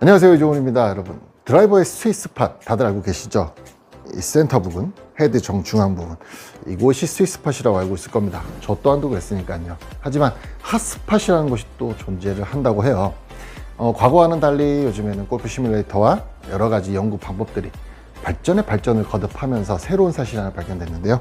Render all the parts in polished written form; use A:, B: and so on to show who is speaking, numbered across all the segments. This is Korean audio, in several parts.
A: 안녕하세요, 이종훈입니다. 여러분, 드라이버의 스위스팟 다들 알고 계시죠? 이 센터 부분, 헤드 정중앙 부분, 이곳이 스위스팟이라고 알고 있을 겁니다. 저 또한도 그랬으니까요. 하지만 핫스팟이라는 것이 또 존재를 한다고 해요. 과거와는 달리 요즘에는 골프 시뮬레이터와 여러 가지 연구 방법들이 발전에 발전을 거듭하면서 새로운 사실이 하나 발견됐는데요.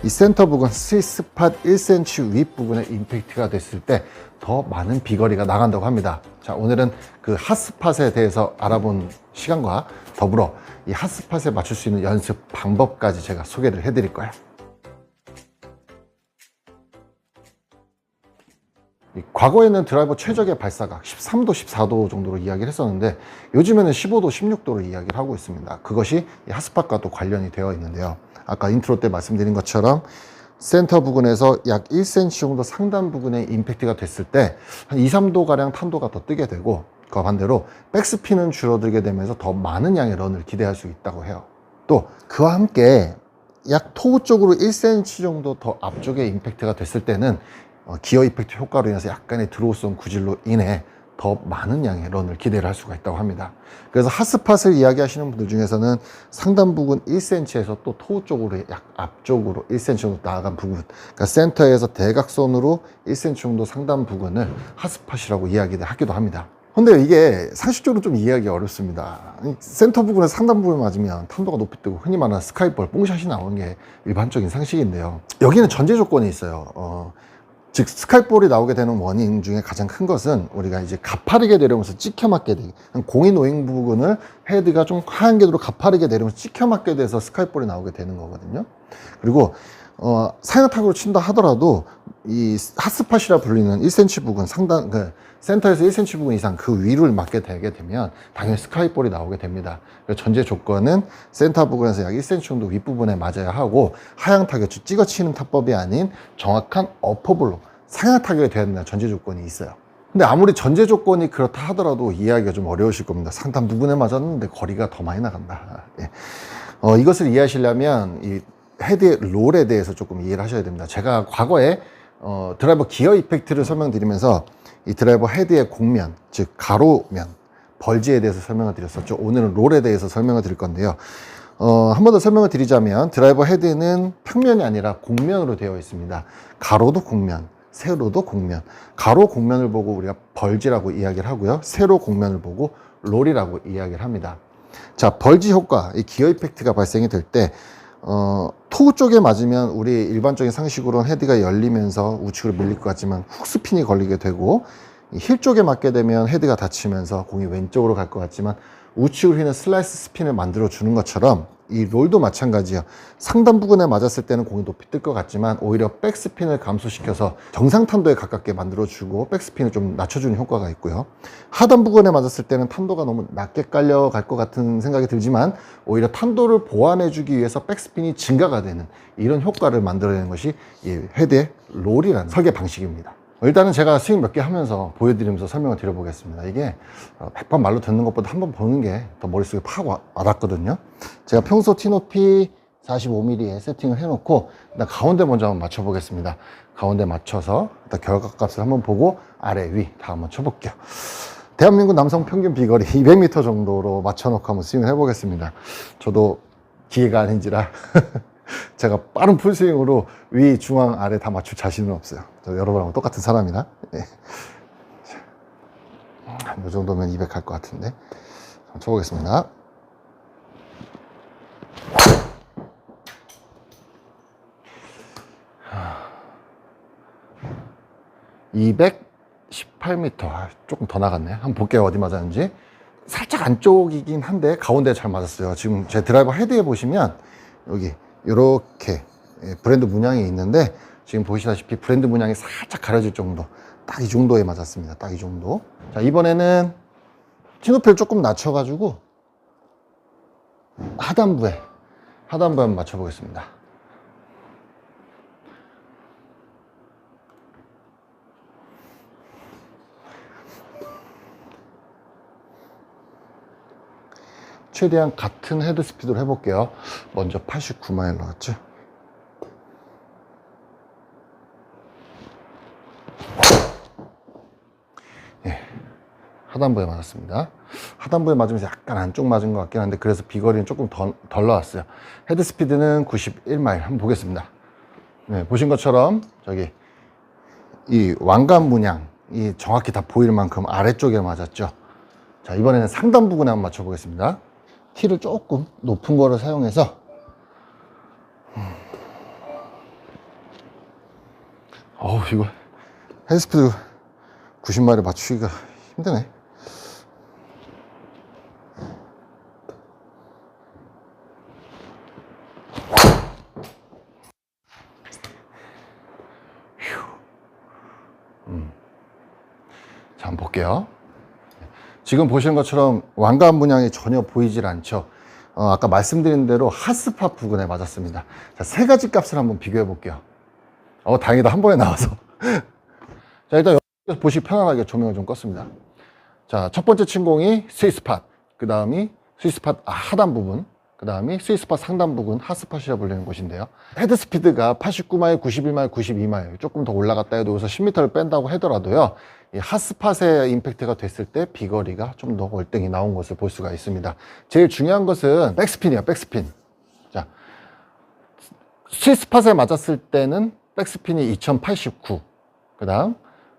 A: 이 센터 부분 스위스팟 1cm 윗부분에 임팩트가 됐을 때 더 많은 비거리가 나간다고 합니다. 자, 오늘은 그 핫스팟에 대해서 알아본 시간과 더불어 이 핫스팟에 맞출 수 있는 연습 방법까지 제가 소개를 해드릴 거예요. 과거에는 드라이버 최적의 발사각 13도, 14도 정도로 이야기를 했었는데 요즘에는 15도, 16도로 이야기를 하고 있습니다. 그것이 핫스팟과도 관련이 되어 있는데요. 아까 인트로 때 말씀드린 것처럼 센터 부근에서 약 1cm 정도 상단 부근에 임팩트가 됐을 때 한 2, 3도 가량 탄도가 더 뜨게 되고, 그와 반대로 백스핀은 줄어들게 되면서 더 많은 양의 런을 기대할 수 있다고 해요. 또 그와 함께 약 토우 쪽으로 1cm 정도 더 앞쪽에 임팩트가 됐을 때는 기어 이펙트 효과로 인해서 약간의 드로우성 구질로 인해 더 많은 양의 런을 기대를 할 수가 있다고 합니다. 그래서 핫스팟을 이야기하시는 분들 중에서는 상단 부분 1cm에서 또 토우 쪽으로 약 앞쪽으로 1cm 정도 나아간 부분, 그러니까 센터에서 대각선으로 1cm 정도 상단 부분을 핫스팟이라고 이야기를 하기도 합니다. 근데 이게 상식적으로 좀 이해하기 어렵습니다. 센터 부분에 상단 부분을 맞으면 탄도가 높이 뜨고 흔히 말하는 스카이볼, 뽕샷이 나오는 게 일반적인 상식인데요. 여기는 전제 조건이 있어요. 즉 스카이볼이 나오게 되는 원인 중에 가장 큰 것은 우리가 이제 가파르게 내려오면서 찍혀 맞게 되기, 공이 놓인 부분을 헤드가 좀 하얀 궤도로 가파르게 내려오면서 찍혀 맞게 돼서 스카이볼이 나오게 되는 거거든요. 그리고 사양 타구로 친다 하더라도 이 핫스팟이라 불리는 1cm 부분 상단, 센터에서 1cm 부분 이상 그 위를 맞게 되게 되면 당연히 스카이볼이 나오게 됩니다. 전제 조건은 센터 부분에서 약 1cm 정도 윗부분에 맞아야 하고, 하향 타격, 즉 찍어치는 타법이 아닌 정확한 어퍼볼로 상향 타격이 돼야 된다는 전제 조건이 있어요. 근데 아무리 전제 조건이 그렇다 하더라도 이해하기가 좀 어려우실 겁니다. 상단 부분에 맞았는데 거리가 더 많이 나간다. 예. 이것을 이해하시려면 이 헤드의 롤에 대해서 조금 이해를 하셔야 됩니다. 제가 과거에 드라이버 기어 이펙트를 설명드리면서 이 드라이버 헤드의 곡면, 즉 가로면, 벌지에 대해서 설명을 드렸었죠. 오늘은 롤에 대해서 설명을 드릴 건데요. 한 번 더 설명을 드리자면 드라이버 헤드는 평면이 아니라 곡면으로 되어 있습니다. 가로도 곡면, 세로도 곡면. 가로 곡면을 보고 우리가 벌지라고 이야기를 하고요. 세로 곡면을 보고 롤이라고 이야기를 합니다. 자, 벌지 효과, 이 기어 이펙트가 발생이 될 때 토우 쪽에 맞으면 우리 일반적인 상식으로는 헤드가 열리면서 우측으로 밀릴 것 같지만 훅스핀이 걸리게 되고, 힐 쪽에 맞게 되면 헤드가 닫히면서 공이 왼쪽으로 갈 것 같지만 우측으로 휘는 슬라이스 스핀을 만들어 주는 것처럼 이 롤도 마찬가지예요. 상단 부분에 맞았을 때는 공이 높이 뜰 것 같지만 오히려 백스핀을 감소시켜서 정상 탄도에 가깝게 만들어 주고 백스핀을 좀 낮춰주는 효과가 있고요. 하단 부분에 맞았을 때는 탄도가 너무 낮게 깔려 갈 것 같은 생각이 들지만 오히려 탄도를 보완해 주기 위해서 백스핀이 증가가 되는 이런 효과를 만들어내는 것이 이 헤드의 롤이라는 설계 방식입니다. 일단은 제가 스윙 몇 개 하면서 보여드리면서 설명을 드려보겠습니다. 이게 100번 말로 듣는 것보다 한 번 보는 게 더 머릿속에 팍 와닿거든요. 제가 평소 티높이 45mm에 세팅을 해놓고 일단 가운데 먼저 한번 맞춰보겠습니다. 가운데 맞춰서 일단 결과값을 한번 보고 아래 위 다 한번 쳐볼게요. 대한민국 남성 평균 비거리 200m 정도로 맞춰놓고 한번 스윙을 해보겠습니다. 저도 기계가 아닌지라 제가 빠른 풀스윙으로 위, 중앙, 아래 다 맞출 자신은 없어요. 저 여러분하고 똑같은 사람이나. 네. 이 정도면 200 할 것 같은데. 한번 쳐보겠습니다. 218m. 조금 더 나갔네. 한번 볼게요. 어디 맞았는지. 살짝 안쪽이긴 한데 가운데 잘 맞았어요. 지금 제 드라이버 헤드에 보시면 여기 이렇게 브랜드 문양이 있는데 지금 보시다시피 브랜드 문양이 살짝 가려질 정도, 딱 이 정도에 맞았습니다. 딱 이 정도. 자, 이번에는 티높이를 조금 낮춰가지고 하단부에 한번 맞춰보겠습니다. 최대한 같은 헤드 스피드로 해볼게요. 먼저 89마일 나왔죠. 하단부에 맞았습니다. 하단부에 맞으면서 약간 안쪽 맞은 것 같긴 한데 그래서 비거리는 조금 덜 나왔어요. 헤드 스피드는 91마일. 한번 보겠습니다. 네, 보신 것처럼 저기 이 왕관 문양이 정확히 다 보일 만큼 아래쪽에 맞았죠. 자, 이번에는 상단 부분에 한번 맞춰 보겠습니다. 티를 조금 높은 거를 사용해서 이거 헤드스피드 90마일을 맞추기가 힘드네. 자, 한번 볼게요. 지금 보시는 것처럼 왕관 문양이 전혀 보이질 않죠. 아까 말씀드린 대로 핫스팟 부근에 맞았습니다. 자, 세 가지 값을 한번 비교해 볼게요. 다행이다. 한 번에 나와서. 자, 일단 여기서 보시기 편안하게 조명을 좀 껐습니다. 자, 첫 번째 침공이 스위스팟, 그 다음이 스위스팟 하단 부분, 그 다음이 스위스팟 상단 부분, 핫스팟이라 불리는 곳인데요. 헤드 스피드가 89마일, 91마일, 92마일 조금 더 올라갔다 해도 여기서 10m를 뺀다고 하더라도요, 이 핫스팟에 임팩트가 됐을 때 비거리가 좀 더 월등히 나온 것을 볼 수가 있습니다. 제일 중요한 것은 백스핀이에요. 백스핀. 자, 스위스팟에 맞았을 때는 백스핀이 2089, 그 다음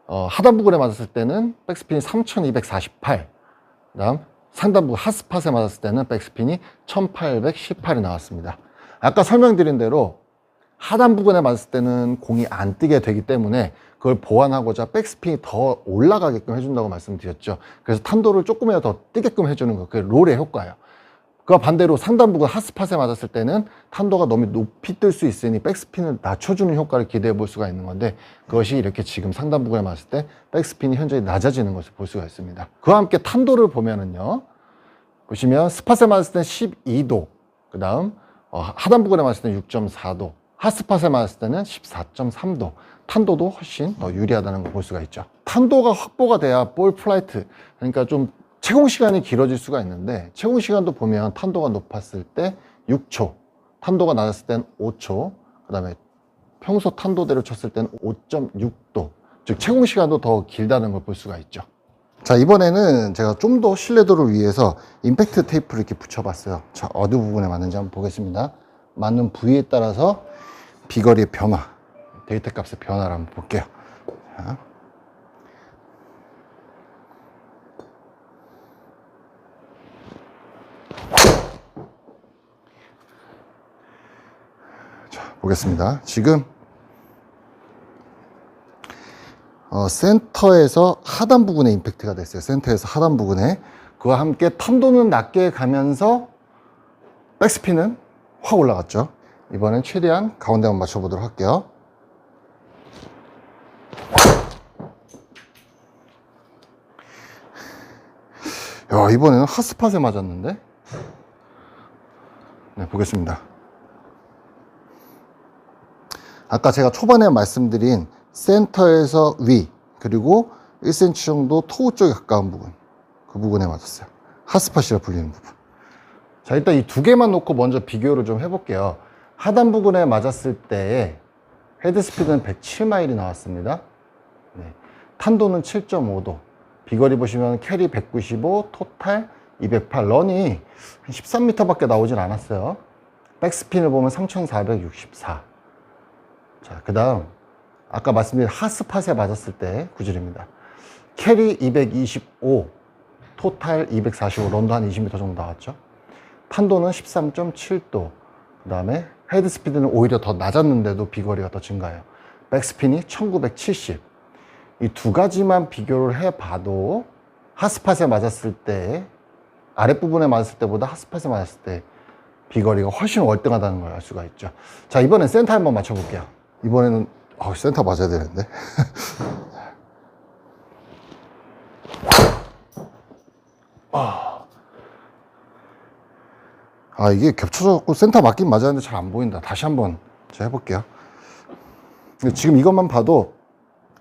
A: 하단 부분에 맞았을 때는 백스핀이 3248, 그 다음 상단부 핫스팟에 맞았을 때는 백스핀이 1818이 나왔습니다. 아까 설명드린 대로 하단 부분에 맞았을 때는 공이 안 뜨게 되기 때문에 그걸 보완하고자 백스핀이 더 올라가게끔 해준다고 말씀드렸죠. 그래서 탄도를 조금이라도 더 뜨게끔 해주는 거, 그게 롤의 효과예요. 그와 반대로 상단 부분 핫스팟에 맞았을 때는 탄도가 너무 높이 뜰 수 있으니 백스핀을 낮춰주는 효과를 기대해 볼 수가 있는 건데, 그것이 이렇게 지금 상단 부분에 맞았을 때 백스핀이 현저히 낮아지는 것을 볼 수가 있습니다. 그와 함께 탄도를 보면은요, 보시면 스팟에 맞았을 때는 12도, 그 다음 하단 부분에 맞았을 때는 6.4도, 핫스팟에 맞았을 때는 14.3도, 탄도도 훨씬 더 유리하다는 걸 볼 수가 있죠. 탄도가 확보가 돼야 볼 플라이트, 그러니까 좀 채공 시간이 길어질 수가 있는데, 채공 시간도 보면 탄도가 높았을 때 6초, 탄도가 낮았을 때는 5초, 그 다음에 평소 탄도대로 쳤을 때는 5.6도, 즉 채공 시간도 더 길다는 걸 볼 수가 있죠. 자, 이번에는 제가 좀 더 신뢰도를 위해서 임팩트 테이프를 이렇게 붙여봤어요. 자, 어느 부분에 맞는지 한번 보겠습니다. 맞는 부위에 따라서 비거리의 변화, 데이터 값의 변화를 한번 볼게요. 자, 보겠습니다. 지금 센터에서 하단 부분에 임팩트가 됐어요. 센터에서 하단 부분에. 그와 함께 탄도는 낮게 가면서 백스핀은 확 올라갔죠. 이번엔 최대한 가운데 한번 맞춰보도록 할게요. 야, 이번에는 핫스팟에 맞았는데. 네, 보겠습니다. 아까 제가 초반에 말씀드린 센터에서 위, 그리고 1cm 정도 토우 쪽에 가까운 부분, 그 부분에 맞았어요. 핫스팟이라 불리는 부분. 자, 일단 이 두 개만 놓고 먼저 비교를 좀 해볼게요. 하단 부분에 맞았을 때의 헤드 스피드는 107마일이 나왔습니다. 네. 탄도는 7.5도. 비거리 보시면 캐리 195, 토탈 208, 런이 한 13m 밖에 나오진 않았어요. 백스핀을 보면 3464. 자, 그 다음 아까 말씀드린 핫스팟에 맞았을 때 구질입니다. 캐리 225, 토탈 245, 런도 한 20m 정도 나왔죠. 탄도는 13.7도. 그 다음에 헤드 스피드는 오히려 더 낮았는데도 비거리가 더 증가해요. 백스핀이 1970. 이 두 가지만 비교를 해봐도 핫스팟에 맞았을 때, 아랫부분에 맞았을 때보다 핫스팟에 맞았을 때 비거리가 훨씬 월등하다는 걸 알 수가 있죠. 자, 이번엔 센터 한번 맞춰볼게요. 이번에는 센터 맞아야 되는데. 이게 겹쳐져갖고 센터 맞긴 맞았는데 잘 안 보인다. 다시 한번 제가 해볼게요. 지금 이것만 봐도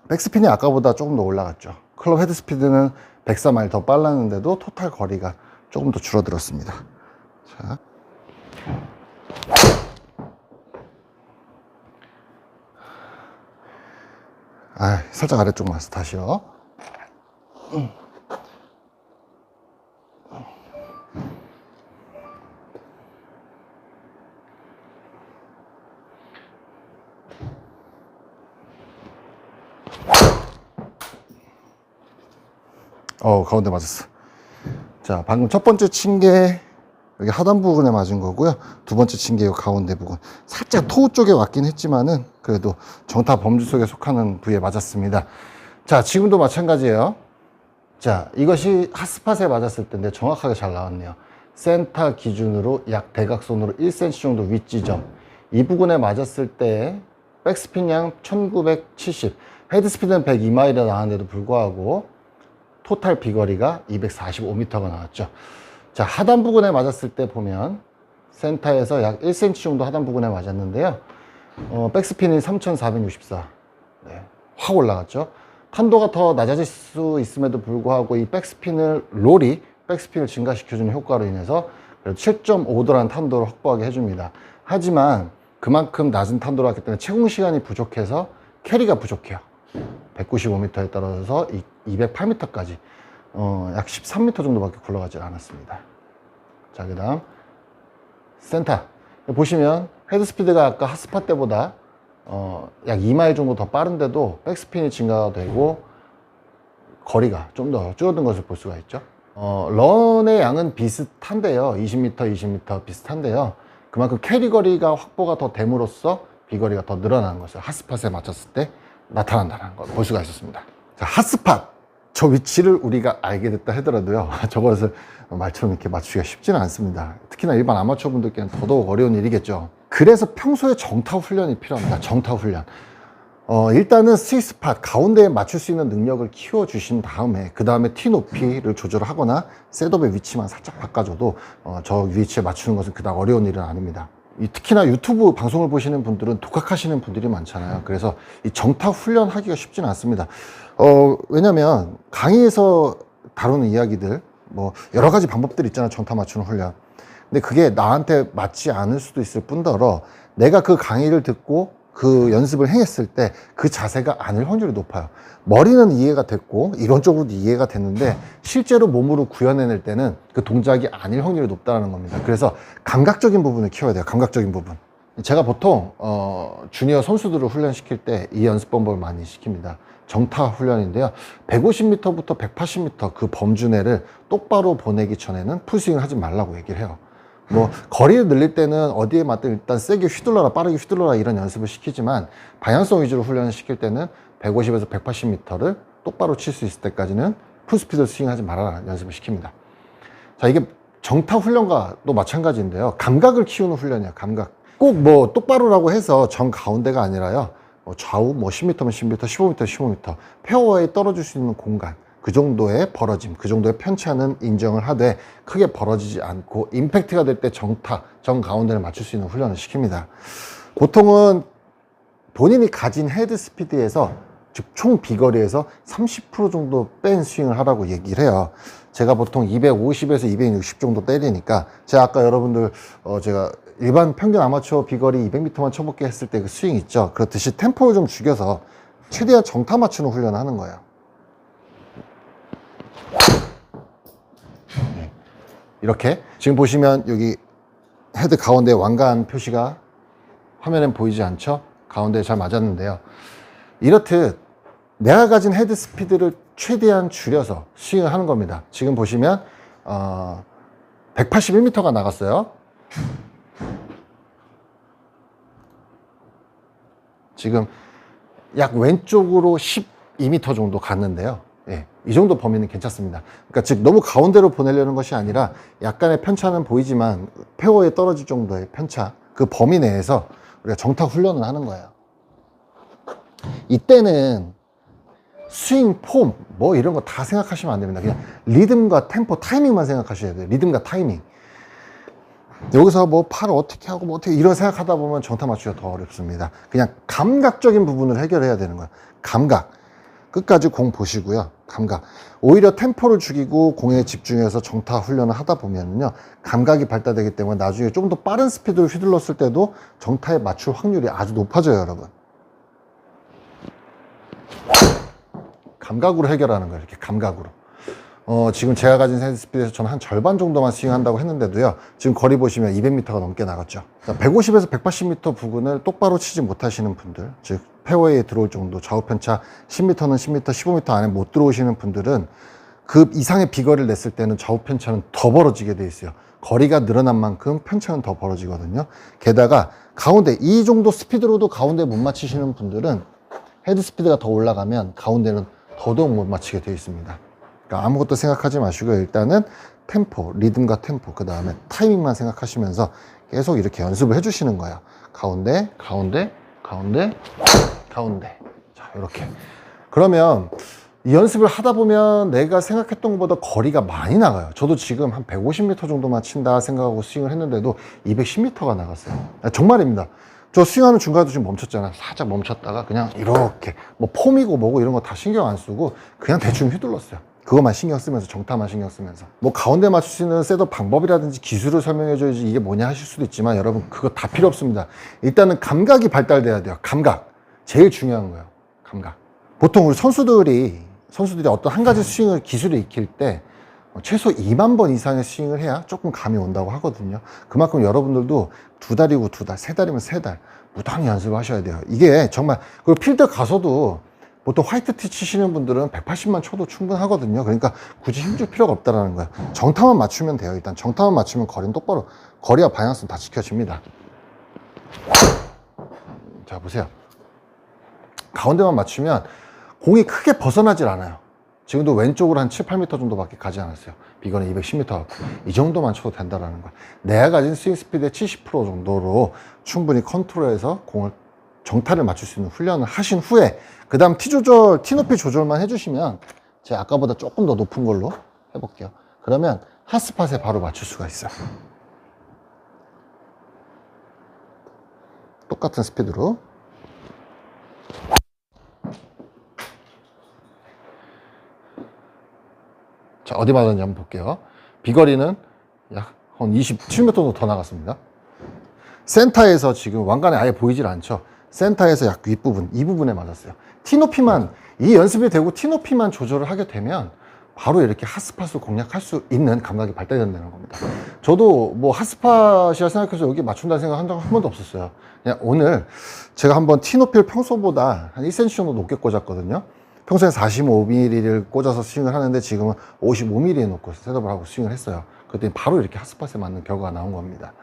A: 백스핀이 아까보다 조금 더 올라갔죠. 클럽 헤드 스피드는 104마일 더 빨랐는데도 토탈 거리가 조금 더 줄어들었습니다. 자. 살짝 아래쪽 맞았어. 다시요. 가운데 맞았어. 자, 방금 첫 번째 친 게 여기 하단 부분에 맞은 거고요. 두 번째 친 게 이 가운데 부분. 살짝 토우 쪽에 왔긴 했지만은 그래도 정타 범주 속에 속하는 부위에 맞았습니다. 자, 지금도 마찬가지예요. 자, 이것이 핫스팟에 맞았을 때인데 정확하게 잘 나왔네요. 센터 기준으로 약 대각선으로 1cm 정도 윗지점. 이 부분에 맞았을 때 백스핀 양 1970, 헤드스피드는 102마일이 나왔는데도 불구하고 토탈 비거리가 245m가 나왔죠. 자, 하단 부분에 맞았을 때 보면 센터에서 약 1cm 정도 하단 부분에 맞았는데요. 백스핀이 3464. 네, 확 올라갔죠. 탄도가 더 낮아질 수 있음에도 불구하고 이 롤이 백스핀을 증가시켜주는 효과로 인해서 7.5도라는 탄도를 확보하게 해줍니다. 하지만 그만큼 낮은 탄도로 했기 때문에 채공 시간이 부족해서 캐리가 부족해요. 195m에 떨어져서 208m까지 약 13m 정도밖에 굴러가지 않았습니다. 자, 그 다음 센터 보시면 헤드스피드가 아까 핫스팟 때보다 약 2마일 정도 더 빠른데도 백스핀이 증가가 되고 거리가 좀 더 줄어든 것을 볼 수가 있죠. 런의 양은 비슷한데요. 20m, 20m 비슷한데요. 그만큼 캐리 거리가 확보가 더 됨으로써 비거리가 더 늘어나는 것을 핫스팟에 맞췄을 때 나타난다는 걸 볼 수가 있었습니다. 자, 핫스팟 저 위치를 우리가 알게 됐다 하더라도요, 저것을 말처럼 이렇게 맞추기가 쉽지는 않습니다. 특히나 일반 아마추어 분들께는 더더욱 어려운 일이겠죠. 그래서 평소에 정타 훈련이 필요합니다. 정타 훈련. 일단은 스위스팟 가운데에 맞출 수 있는 능력을 키워 주신 다음에 그 다음에 티 높이를 조절하거나 셋업의 위치만 살짝 바꿔줘도 저 위치에 맞추는 것은 그닥 어려운 일은 아닙니다. 특히나 유튜브 방송을 보시는 분들은 독학하시는 분들이 많잖아요. 그래서 이 정타 훈련하기가 쉽지는 않습니다. 왜냐면 강의에서 다루는 이야기들 뭐 여러 가지 방법들이 있잖아요. 정타 맞추는 훈련. 근데 그게 나한테 맞지 않을 수도 있을 뿐더러 내가 그 강의를 듣고 그 연습을 행했을 때 그 자세가 아닐 확률이 높아요. 머리는 이해가 됐고 이론적으로도 이해가 됐는데 실제로 몸으로 구현해낼 때는 그 동작이 아닐 확률이 높다는 겁니다. 그래서 감각적인 부분을 키워야 돼요. 감각적인 부분. 제가 보통 주니어 선수들을 훈련시킬 때 이 연습 방법을 많이 시킵니다. 정타 훈련인데요. 150m부터 180m 그 범주 내를 똑바로 보내기 전에는 풀스윙을 하지 말라고 얘기를 해요. 뭐 거리를 늘릴 때는 어디에 맞든 일단 세게 휘둘러라, 빠르게 휘둘러라 이런 연습을 시키지만 방향성 위주로 훈련을 시킬 때는 150에서 180m를 똑바로 칠 수 있을 때까지는 풀스피드를 스윙하지 말아라 연습을 시킵니다. 자, 이게 정타 훈련과도 마찬가지인데요. 감각을 키우는 훈련이에요. 감각. 꼭 뭐 똑바로라고 해서 정 가운데가 아니라요. 좌우 뭐 10m면 10m, 15m, 15m 페어웨이에 떨어질 수 있는 공간, 그 정도의 벌어짐, 그 정도의 편차는 인정을 하되 크게 벌어지지 않고 임팩트가 될 때 정 가운데를 맞출 수 있는 훈련을 시킵니다. 보통은 본인이 가진 헤드 스피드에서 즉 총 비거리에서 30% 정도 뺀 스윙을 하라고 얘기를 해요. 제가 보통 250에서 260 정도 때리니까 제가 아까 여러분들 제가 일반 평균 아마추어 비거리 200m만 쳐볼게 했을 때 그 스윙 있죠. 그렇듯이 템포를 좀 죽여서 최대한 정타 맞추는 훈련을 하는 거예요. 이렇게 지금 보시면 여기 헤드 가운데 왕관 표시가 화면엔 보이지 않죠? 가운데에 잘 맞았는데요. 이렇듯 내가 가진 헤드 스피드를 최대한 줄여서 스윙을 하는 겁니다. 지금 보시면 181m가 나갔어요. 지금 약 왼쪽으로 12m 정도 갔는데요. 예, 이 정도 범위는 괜찮습니다. 그러니까 즉 너무 가운데로 보내려는 것이 아니라 약간의 편차는 보이지만 페어에 떨어질 정도의 편차, 그 범위 내에서 우리가 정타 훈련을 하는 거예요. 이때는 스윙 폼 뭐 이런 거 다 생각하시면 안 됩니다. 그냥 리듬과 템포, 타이밍만 생각하셔야 돼요. 리듬과 타이밍. 여기서 뭐 팔을 어떻게 하고 뭐 어떻게 이런 생각하다 보면 정타 맞추기가 더 어렵습니다. 그냥 감각적인 부분을 해결해야 되는 거예요. 감각. 끝까지 공 보시고요. 감각. 오히려 템포를 죽이고 공에 집중해서 정타 훈련을 하다 보면요, 감각이 발달되기 때문에 나중에 좀 더 빠른 스피드를 휘둘렀을 때도 정타에 맞출 확률이 아주 높아져요, 여러분. 감각으로 해결하는 거예요. 이렇게 감각으로. 지금 제가 가진 헤드 스피드에서 저는 한 절반 정도만 스윙한다고 했는데도요, 지금 거리 보시면 200m가 넘게 나갔죠. 150에서 180m 부근을 똑바로 치지 못하시는 분들, 즉 페어웨이에 들어올 정도 좌우 편차 10m는 10m, 15m 안에 못 들어오시는 분들은 그 이상의 비거리를 냈을 때는 좌우 편차는 더 벌어지게 돼 있어요. 거리가 늘어난 만큼 편차는 더 벌어지거든요. 게다가 가운데 이 정도 스피드로도 가운데 못 맞히시는 분들은 헤드 스피드가 더 올라가면 가운데는 더더욱 못 맞히게 되어 있습니다. 그러니까 아무것도 생각하지 마시고 일단은 템포, 리듬과 템포, 그 다음에 타이밍만 생각하시면서 계속 이렇게 연습을 해주시는 거예요. 가운데, 가운데, 가운데, 가운데. 자, 이렇게. 그러면 이 연습을 하다 보면 내가 생각했던 것보다 거리가 많이 나가요. 저도 지금 한 150m 정도만 친다 생각하고 스윙을 했는데도 210m가 나갔어요. 정말입니다. 저 스윙하는 중간에도 지금 멈췄잖아요. 살짝 멈췄다가 그냥 이렇게 뭐 폼이고 뭐고 이런 거 다 신경 안 쓰고 그냥 대충 휘둘렀어요. 그것만 신경 쓰면서, 정타만 신경 쓰면서. 뭐 가운데 맞출 수 있는 셋업 방법이라든지 기술을 설명해 줘야지 이게 뭐냐 하실 수도 있지만 여러분 그거 다 필요 없습니다. 일단은 감각이 발달돼야 돼요. 감각. 제일 중요한 거예요. 감각. 보통 우리 선수들이 어떤 한 가지 스윙을 기술을 익힐 때 최소 2만 번 이상의 스윙을 해야 조금 감이 온다고 하거든요. 그만큼 여러분들도 2달이고 2달, 3달이면 3달 무단히 연습을 하셔야 돼요. 이게 정말, 그리고 필드 가서도 보통 화이트티 치시는 분들은 180만 쳐도 충분하거든요. 그러니까 굳이 힘줄 필요가 없다는 거예요. 정타만 맞추면 돼요. 일단 정타만 맞추면 거리는 똑바로, 거리와 방향성 다 지켜집니다. 자, 보세요. 가운데만 맞추면 공이 크게 벗어나질 않아요. 지금도 왼쪽으로 한 7, 8m 정도밖에 가지 않았어요. 비거는 210m 하고 이 정도만 쳐도 된다는 거야. 내가 가진 스윙 스피드의 70% 정도로 충분히 컨트롤해서 공을 정타를 맞출 수 있는 훈련을 하신 후에 그 다음 티 높이 조절만 해주시면 제가 아까보다 조금 더 높은 걸로 해볼게요. 그러면 핫스팟에 바로 맞출 수가 있어요. 똑같은 스피드로. 자, 어디 맞았는지 한번 볼게요. 비거리는 약 한 27m 정도 더 나갔습니다. 센터에서 지금 왕관에 아예 보이질 않죠. 센터에서 약 윗부분, 이 부분에 맞았어요. 티 높이만, 이 연습이 되고 티 높이만 조절을 하게 되면 바로 이렇게 핫스팟을 공략할 수 있는 감각이 발달된다는 겁니다. 저도 뭐 핫스팟이라 생각해서 여기 맞춘다는 생각 한 번도 없었어요. 그냥 오늘 제가 한번 티 높이를 평소보다 한 1cm 정도 높게 꽂았거든요. 평소에 45mm를 꽂아서 스윙을 하는데 지금은 55mm에 놓고 셋업을 하고 스윙을 했어요. 그랬더니 바로 이렇게 핫스팟에 맞는 결과가 나온 겁니다.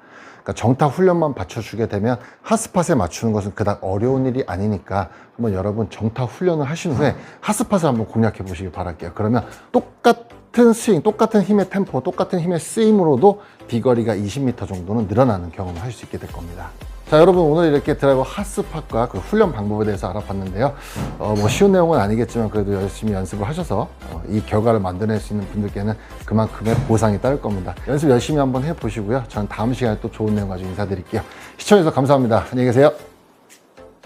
A: 그러니까 정타 훈련만 받쳐주게 되면 핫스팟에 맞추는 것은 그닥 어려운 일이 아니니까 한번 여러분 정타 훈련을 하신 후에 핫스팟을 한번 공략해 보시기 바랄게요. 그러면 똑같은 스윙, 똑같은 힘의 템포, 똑같은 힘의 쓰임으로도 비거리가 20m 정도는 늘어나는 경험을 할 수 있게 될 겁니다. 자, 여러분 오늘 이렇게 드라이버 핫스팟과 그 훈련 방법에 대해서 알아봤는데요. 뭐 쉬운 내용은 아니겠지만 그래도 열심히 연습을 하셔서 이 결과를 만들어낼 수 있는 분들께는 그만큼의 보상이 따를 겁니다. 연습 열심히 한번 해보시고요. 저는 다음 시간에 또 좋은 내용 가지고 인사드릴게요. 시청해주셔서 감사합니다. 안녕히 계세요.